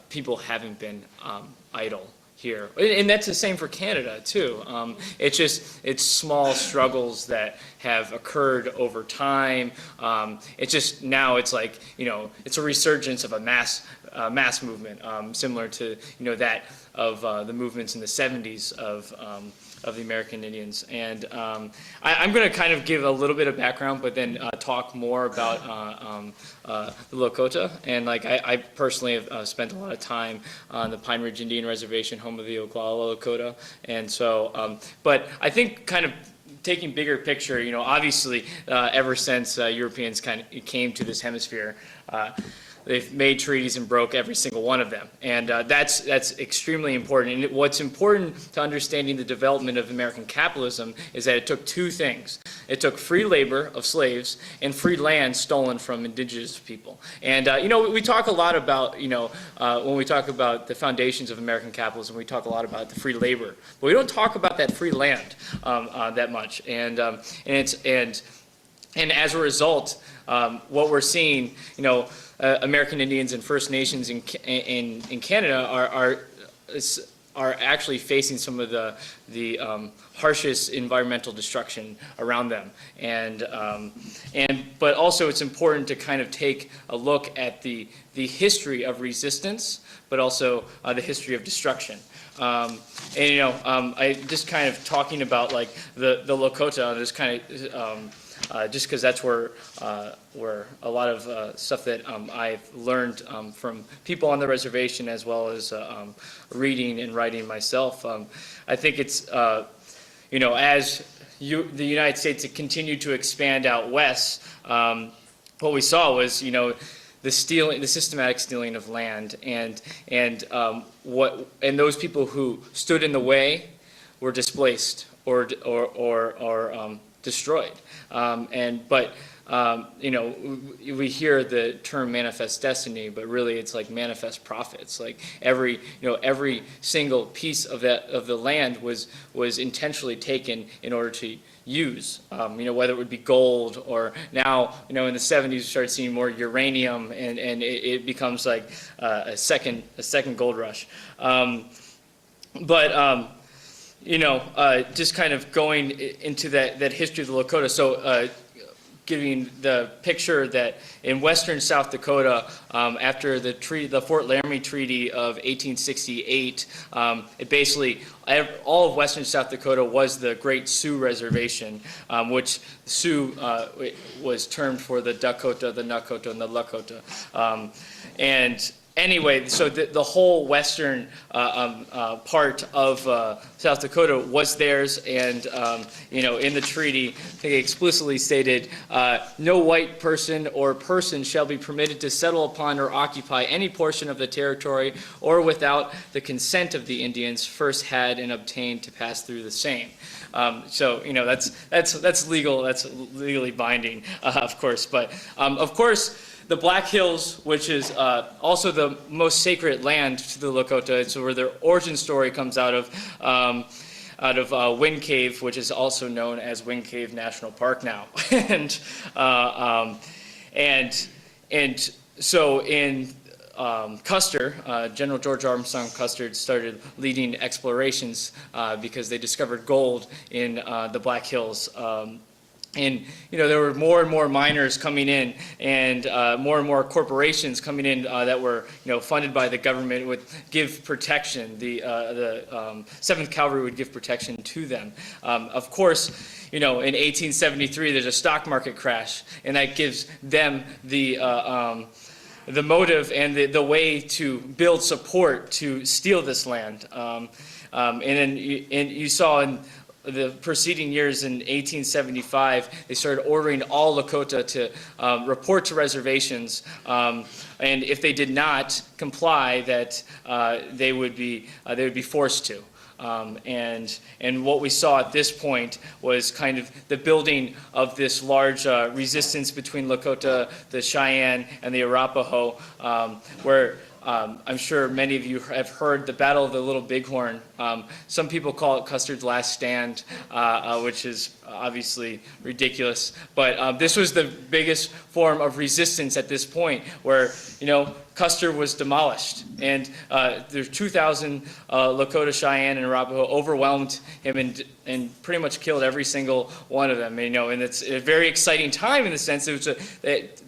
People haven't been idle here, and that's the same for Canada too. It's small struggles that have occurred over time. It's just now it's like, it's a resurgence of a mass movement, similar to that of the movements in the 70s of the American Indians. And I'm going to kind of give a little bit of background, but then talk more about the Lakota. And I personally have spent a lot of time on the Pine Ridge Indian Reservation, home of the Oglala Lakota. And so, but I think kind of taking bigger picture, obviously ever since Europeans kind of came to this hemisphere, they've made treaties and broke every single one of them. And that's extremely important. And what's important to understanding the development of American capitalism is that it took two things. It took free labor of slaves and free land stolen from indigenous people. And we talk a lot about, when we talk about the foundations of American capitalism, we talk a lot about the free labor. But we don't talk about that free land that much. And as a result, what we're seeing, American Indians and First Nations in Canada are actually facing some of the harshest environmental destruction around them, but also it's important to kind of take a look at the history of resistance, but also the history of destruction. I just kind of talking about the Lakota, just kind of. Just because that's where a lot of stuff that I've learned from people on the reservation, as well as reading and writing myself. I think it's, as the United States continued to expand out west, what we saw was, the systematic stealing of land, and those people who stood in the way were displaced or destroyed. We hear the term manifest destiny, but really it's like manifest profits. Like every single piece of the land was intentionally taken in order to use, whether it would be gold, or now, in the 70s we started seeing more uranium, and it becomes like a second gold rush. Just kind of going into that history of the Lakota. So giving the picture that in western South Dakota, after the Fort Laramie Treaty of 1868, it basically, all of western South Dakota was the Great Sioux Reservation, which Sioux was termed for the Dakota, the Nakota, and the Lakota. Anyway, so the whole western part of South Dakota was theirs, and in the treaty, they explicitly stated, no white person or person shall be permitted to settle upon or occupy any portion of the territory, or without the consent of the Indians first had and obtained to pass through the same. So that's legal. That's legally binding, of course. But of course, the Black Hills, which is also the most sacred land to the Lakota, it's where their origin story comes out of Wind Cave, which is also known as Wind Cave National Park now. and so in Custer, General George Armstrong Custer started leading explorations because they discovered gold in the Black Hills. And there were more and more miners coming in, and more corporations coming in that were funded by the government would give protection. The 7th Cavalry would give protection to them. Of course, in 1873 there's a stock market crash, and that gives them the motive and the way to build support to steal this land. And then you saw in the preceding years, in 1875, they started ordering all Lakota to report to reservations, and if they did not comply, that they would be forced to. And what we saw at this point was kind of the building of this large resistance between Lakota, the Cheyenne, and the Arapaho, where I'm sure many of you have heard the Battle of the Little Bighorn. Some people call it Custer's Last Stand, which is obviously ridiculous. But this was the biggest form of resistance at this point, where Custer was demolished, and there's 2,000 Lakota, Cheyenne, and Arapaho overwhelmed him and pretty much killed every single one of them. And it's a very exciting time in the sense it was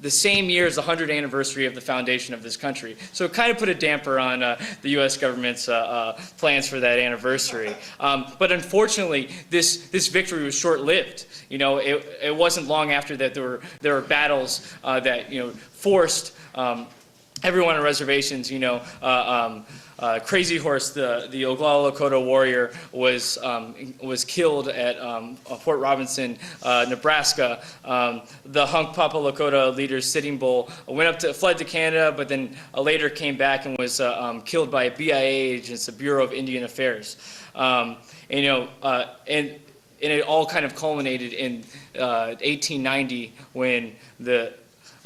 the same year as the 100th anniversary of the foundation of this country. So it kind of put a damper on the U.S. government's plans for that anniversary. But unfortunately, this victory was short-lived. It wasn't long after that there were battles that forced everyone on reservations. Crazy Horse, the Oglala Lakota warrior, was killed at Fort Robinson, Nebraska. The Hunkpapa Lakota leader, Sitting Bull, fled to Canada, but then later came back and was killed by BIA agents, the Bureau of Indian Affairs. And it all kind of culminated in 1890 when the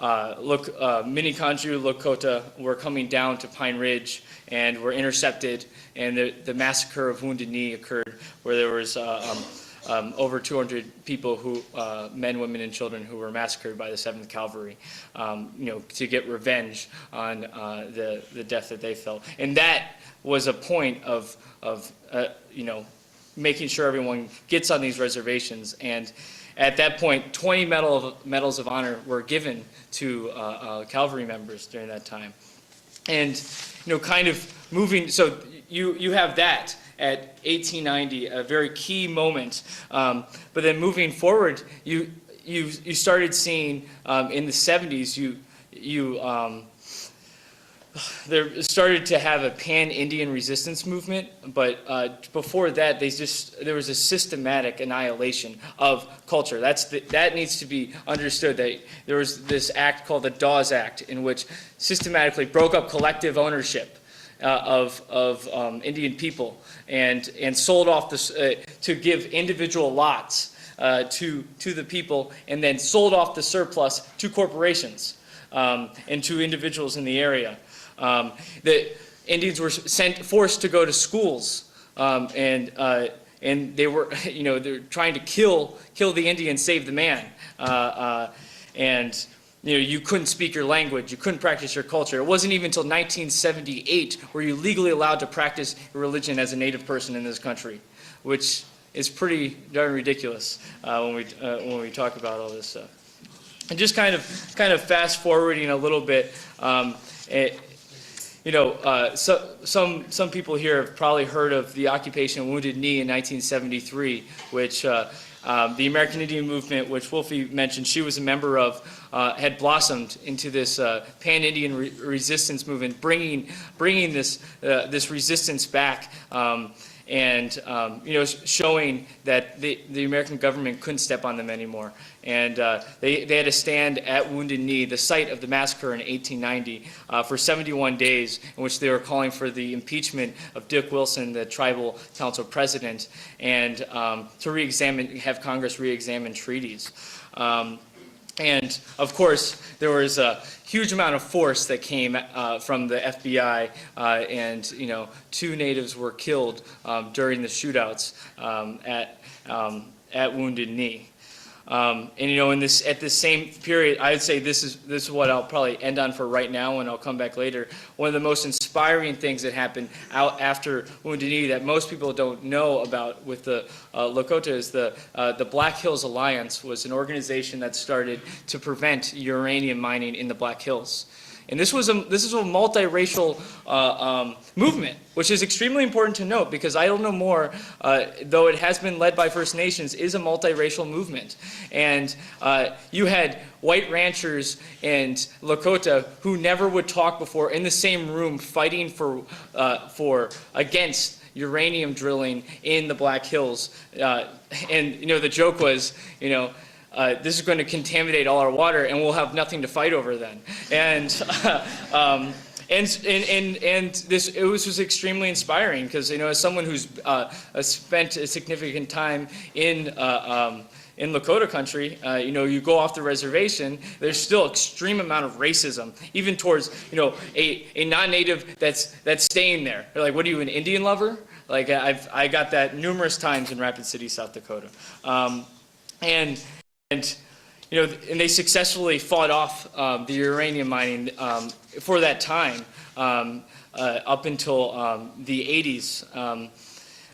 Minneconjou Lakota were coming down to Pine Ridge and were intercepted, and the massacre of Wounded Knee occurred, where there was over 200 people, men, women, and children, who were massacred by the 7th Cavalry, to get revenge on the death that they felt. And that was a point of making sure everyone gets on these reservations. And at that point, 20 medals of honor were given to cavalry members during that time. And kind of moving, so you have that at 1890, a very key moment. But then moving forward, you started seeing in the 70s, there started to have a pan-Indian resistance movement, but before that, there was a systematic annihilation of culture. That needs to be understood. That there was this act called the Dawes Act, in which systematically broke up collective ownership of Indian people and sold off to give individual lots to the people, and then sold off the surplus to corporations and to individuals in the area. The Indians were forced to go to schools, and they were, they're trying to kill the Indian, save the man, and you couldn't speak your language, you couldn't practice your culture. It wasn't even until 1978 were you legally allowed to practice your religion as a native person in this country, which is pretty darn ridiculous when we talk about all this stuff. And just kind of fast forwarding a little bit. Some people here have probably heard of the occupation of Wounded Knee in 1973, which the American Indian movement, which Wolfie mentioned she was a member of, had blossomed into this pan-Indian resistance movement, bringing this resistance back. Showing that the American government couldn't step on them anymore. And they had to stand at Wounded Knee, the site of the massacre in 1890, for 71 days, in which they were calling for the impeachment of Dick Wilson, the tribal council president, and to have Congress re-examine treaties. And of course, there was a huge amount of force that came from the FBI, and 2 natives were killed during the shootouts at Wounded Knee. In this at this same period, I'd say this is what I'll probably end on for right now, and I'll come back later. One of the most inspiring things that happened out after Wounded Knee that most people don't know about with the Lakota is the Black Hills Alliance was an organization that started to prevent uranium mining in the Black Hills. And this was a multiracial movement, which is extremely important to note, because Idle No More, though it has been led by First Nations, is a multiracial movement. And you had white ranchers and Lakota who never would talk before in the same room fighting against uranium drilling in the Black Hills. And the joke was, this is going to contaminate all our water, and we'll have nothing to fight over then. And this was extremely inspiring, because as someone who's spent a significant time in in Lakota country, you know, you go off the reservation, there's still extreme amount of racism, even towards, you know, a non-native that's staying there. They're like, what are you, an Indian lover? Like, I got that numerous times in Rapid City, South Dakota. And you know, and they successfully fought off the uranium mining for that time up until the 80s.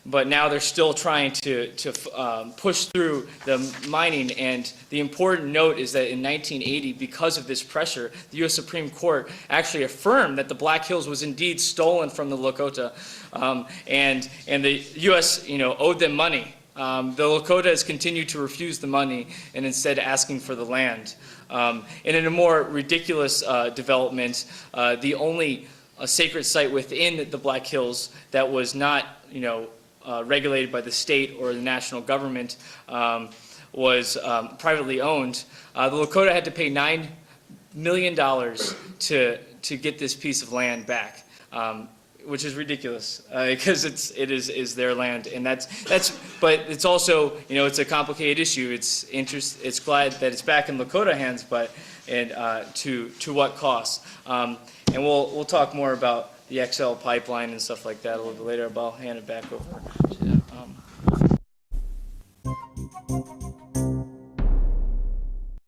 But now they're still trying to push through the mining. And the important note is that in 1980, because of this pressure, the U.S. Supreme Court actually affirmed that the Black Hills was indeed stolen from the Lakota, and the U.S. you know owed them money. The Lakota has continued to refuse the money and instead asking for the land. And in a more ridiculous development, the only sacred site within the Black Hills that was not, you know, regulated by the state or the national government was privately owned. The Lakota had to pay $9 million to get this piece of land back. Which is ridiculous because it is their land, and but it's also, you know, it's a complicated issue. It's glad that it's back in Lakota hands, but to what cost? And we'll talk more about the XL pipeline and stuff like that a little bit later. But I'll hand it back over to